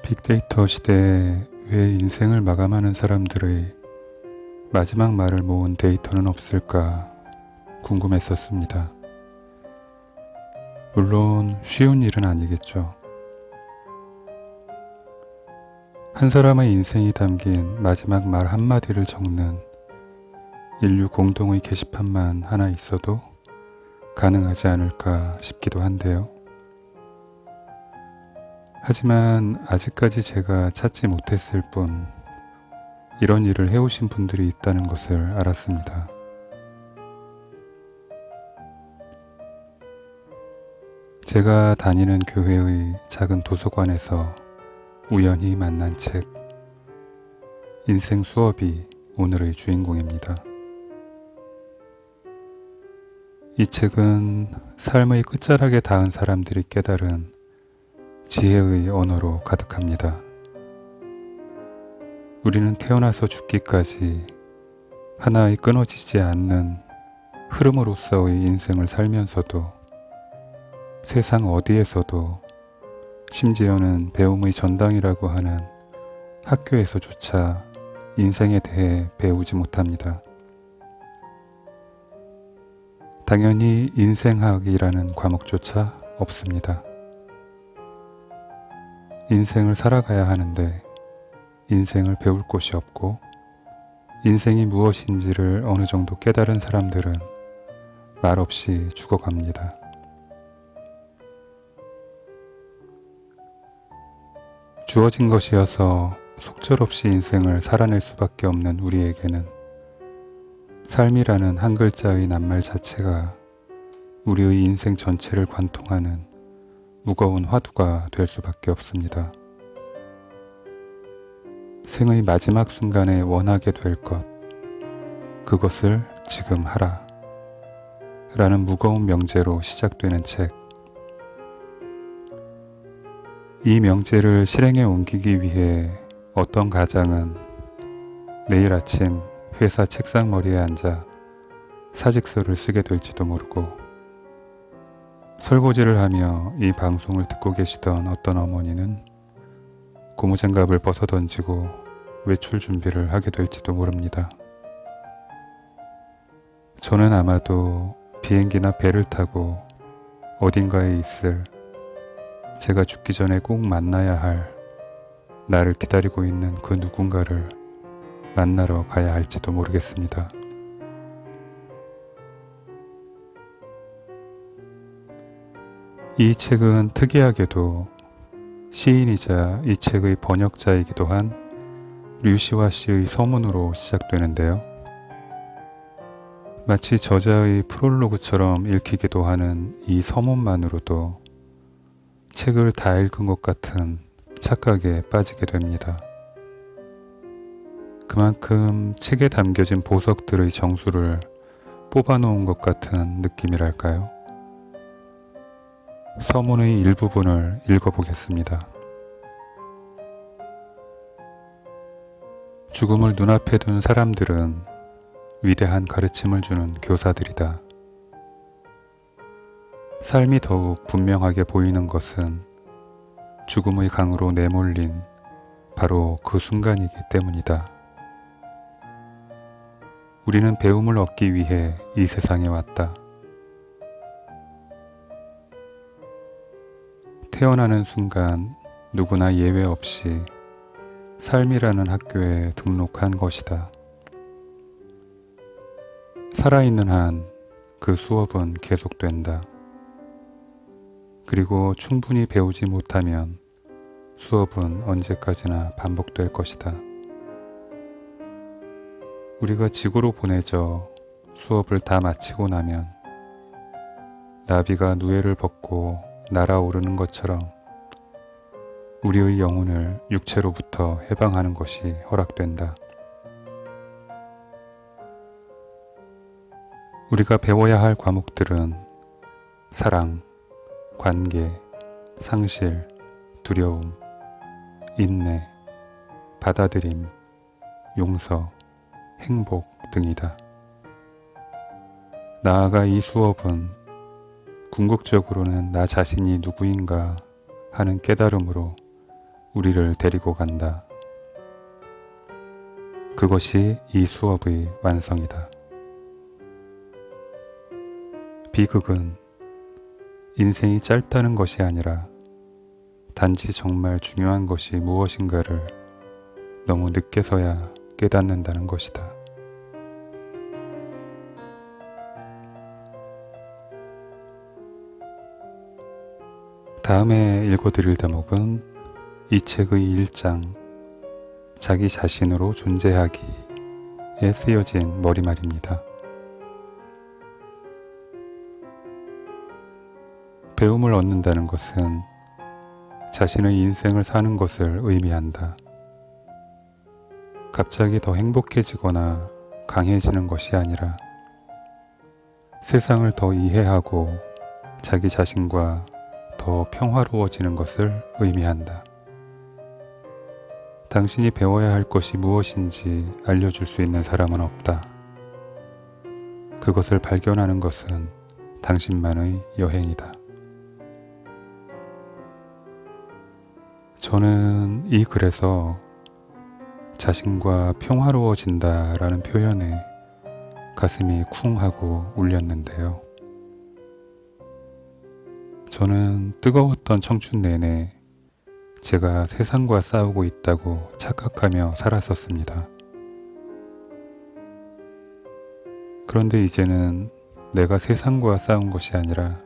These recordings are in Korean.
빅데이터 시대에 왜 인생을 마감하는 사람들의 마지막 말을 모은 데이터는 없을까 궁금했었습니다. 물론 쉬운 일은 아니겠죠. 한 사람의 인생이 담긴 마지막 말 한마디를 적는 인류 공동의 게시판만 하나 있어도 가능하지 않을까 싶기도 한데요. 하지만 아직까지 제가 찾지 못했을 뿐 이런 일을 해오신 분들이 있다는 것을 알았습니다. 제가 다니는 교회의 작은 도서관에서 우연히 만난 책, 인생 수업이 오늘의 주인공입니다. 이 책은 삶의 끝자락에 닿은 사람들이 깨달은 지혜의 언어로 가득합니다. 우리는 태어나서 죽기까지 하나의 끊어지지 않는 흐름으로서의 인생을 살면서도 세상 어디에서도 심지어는 배움의 전당이라고 하는 학교에서조차 인생에 대해 배우지 못합니다. 당연히 인생학이라는 과목조차 없습니다. 인생을 살아가야 하는데 인생을 배울 곳이 없고 인생이 무엇인지를 어느 정도 깨달은 사람들은 말없이 죽어갑니다. 주어진 것이어서 속절없이 인생을 살아낼 수밖에 없는 우리에게는 삶이라는 한 글자의 낱말 자체가 우리의 인생 전체를 관통하는 무거운 화두가 될 수밖에 없습니다. 생의 마지막 순간에 원하게 될 것, 그것을 지금 하라 라는 무거운 명제로 시작되는 책. 이 명제를 실행에 옮기기 위해 어떤 가장은 내일 아침 회사 책상 머리에 앉아 사직서를 쓰게 될지도 모르고, 설거지를 하며 이 방송을 듣고 계시던 어떤 어머니는 고무장갑을 벗어던지고 외출 준비를 하게 될지도 모릅니다. 저는 아마도 비행기나 배를 타고 어딘가에 있을 제가 죽기 전에 꼭 만나야 할 나를 기다리고 있는 그 누군가를 만나러 가야 할지도 모르겠습니다. 이 책은 특이하게도 시인이자 이 책의 번역자이기도 한 류시화 씨의 서문으로 시작되는데요. 마치 저자의 프롤로그처럼 읽히기도 하는 이 서문만으로도 책을 다 읽은 것 같은 착각에 빠지게 됩니다. 그만큼 책에 담겨진 보석들의 정수를 뽑아놓은 것 같은 느낌이랄까요? 서문의 일부분을 읽어보겠습니다. 죽음을 눈앞에 둔 사람들은 위대한 가르침을 주는 교사들이다. 삶이 더욱 분명하게 보이는 것은 죽음의 강으로 내몰린 바로 그 순간이기 때문이다. 우리는 배움을 얻기 위해 이 세상에 왔다. 태어나는 순간 누구나 예외 없이 삶이라는 학교에 등록한 것이다. 살아있는 한 그 수업은 계속된다. 그리고 충분히 배우지 못하면 수업은 언제까지나 반복될 것이다. 우리가 지구로 보내져 수업을 다 마치고 나면 나비가 누에를 벗고 날아오르는 것처럼 우리의 영혼을 육체로부터 해방하는 것이 허락된다. 우리가 배워야 할 과목들은 사랑, 관계, 상실, 두려움, 인내, 받아들임, 용서, 행복 등이다. 나아가 이 수업은 궁극적으로는 나 자신이 누구인가 하는 깨달음으로 우리를 데리고 간다. 그것이 이 수업의 완성이다. 비극은 인생이 짧다는 것이 아니라 단지 정말 중요한 것이 무엇인가를 너무 늦게서야 깨닫는다는 것이다. 다음에 읽어드릴 대목은 이 책의 1장 자기 자신으로 존재하기에 쓰여진 머리말입니다. 배움을 얻는다는 것은 자신의 인생을 사는 것을 의미한다. 갑자기 더 행복해지거나 강해지는 것이 아니라 세상을 더 이해하고 자기 자신과 더 평화로워지는 것을 의미한다. 당신이 배워야 할 것이 무엇인지 알려줄 수 있는 사람은 없다. 그것을 발견하는 것은 당신만의 여행이다. 저는 이 글에서 자신과 평화로워진다라는 표현에 가슴이 쿵 하고 울렸는데요. 저는 뜨거웠던 청춘 내내 제가 세상과 싸우고 있다고 착각하며 살았었습니다. 그런데 이제는 내가 세상과 싸운 것이 아니라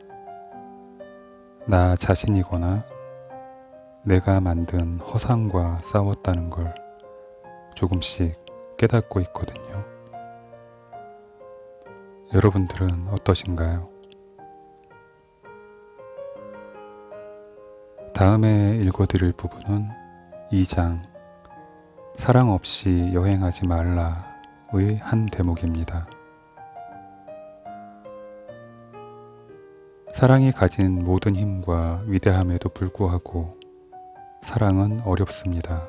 나 자신이거나 내가 만든 허상과 싸웠다는 걸 조금씩 깨닫고 있거든요. 여러분들은 어떠신가요? 다음에 읽어드릴 부분은 2장 사랑 없이 여행하지 말라의 한 대목입니다. 사랑이 가진 모든 힘과 위대함에도 불구하고 사랑은 어렵습니다.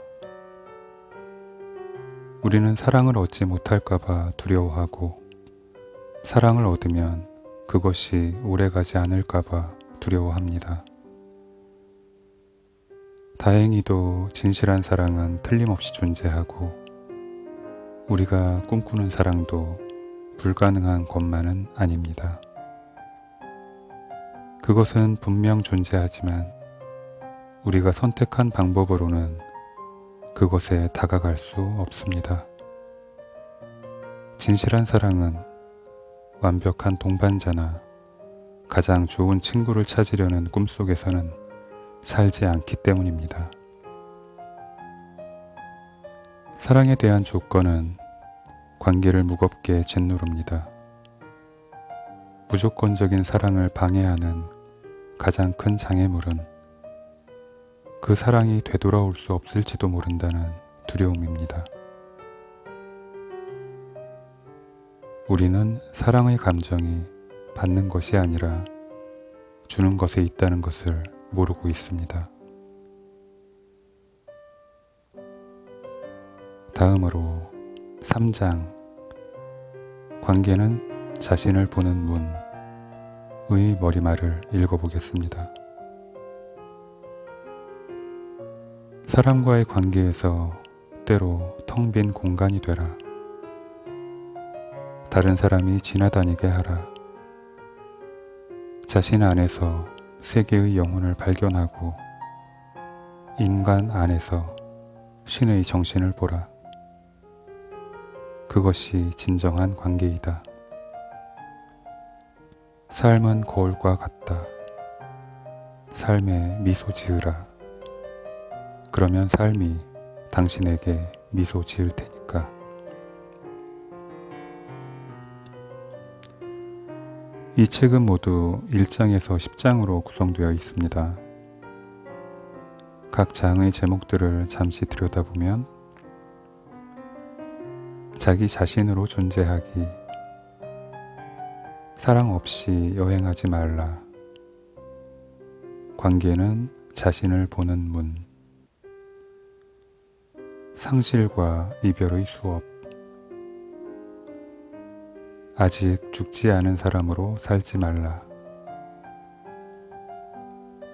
우리는 사랑을 얻지 못할까봐 두려워하고 사랑을 얻으면 그것이 오래가지 않을까봐 두려워합니다. 다행히도 진실한 사랑은 틀림없이 존재하고 우리가 꿈꾸는 사랑도 불가능한 것만은 아닙니다. 그것은 분명 존재하지만 우리가 선택한 방법으로는 그것에 다가갈 수 없습니다. 진실한 사랑은 완벽한 동반자나 가장 좋은 친구를 찾으려는 꿈속에서는 살지 않기 때문입니다. 사랑에 대한 조건은 관계를 무겁게 짓누릅니다. 무조건적인 사랑을 방해하는 가장 큰 장애물은 그 사랑이 되돌아올 수 없을지도 모른다는 두려움입니다. 우리는 사랑의 감정이 받는 것이 아니라 주는 것에 있다는 것을 모르고 있습니다. 다음으로 3장 관계는 자신을 보는 문의 머리말을 읽어보겠습니다. 사람과의 관계에서 때로 텅 빈 공간이 되라. 다른 사람이 지나다니게 하라. 자신 안에서 세계의 영혼을 발견하고 인간 안에서 신의 정신을 보라. 그것이 진정한 관계이다. 삶은 거울과 같다. 삶에 미소 지으라. 그러면 삶이 당신에게 미소 지을 테니까. 이 책은 모두 1장에서 10장으로 구성되어 있습니다. 각 장의 제목들을 잠시 들여다보면 자기 자신으로 존재하기, 사랑 없이 여행하지 말라, 관계는 자신을 보는 문, 상실과 이별의 수업, 아직 죽지 않은 사람으로 살지 말라,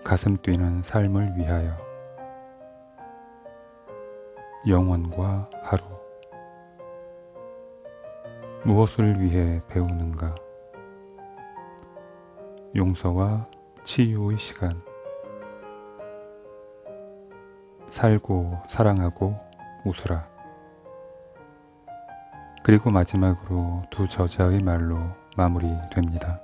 가슴 뛰는 삶을 위하여, 영원과 하루. 무엇을 위해 배우는가? 용서와 치유의 시간. 살고 사랑하고 웃으라. 그리고 마지막으로 두 저자의 말로 마무리됩니다.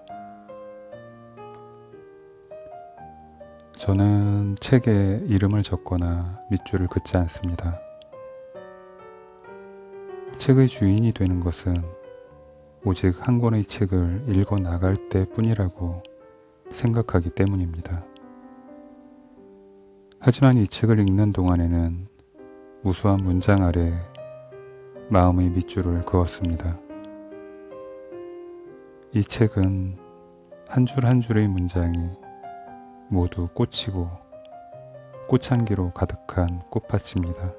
저는 책에 이름을 적거나 밑줄을 긋지 않습니다. 책의 주인이 되는 것은 오직 한 권의 책을 읽어 나갈 때 뿐이라고 생각하기 때문입니다. 하지만 이 책을 읽는 동안에는 무수한 문장 아래 마음의 밑줄을 그었습니다. 이 책은 한 줄 한 줄의 문장이 모두 꽃이고 꽃향기로 가득한 꽃밭입니다.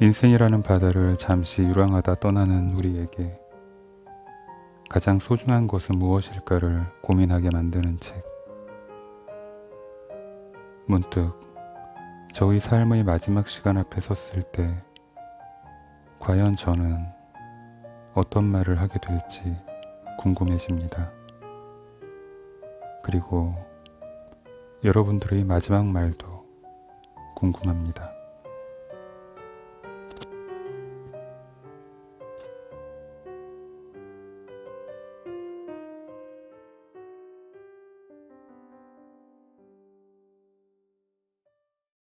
인생이라는 바다를 잠시 유랑하다 떠나는 우리에게 가장 소중한 것은 무엇일까를 고민하게 만드는 책. 문득 저의 삶의 마지막 시간 앞에 섰을 때 과연 저는 어떤 말을 하게 될지 궁금해집니다. 그리고 여러분들의 마지막 말도 궁금합니다.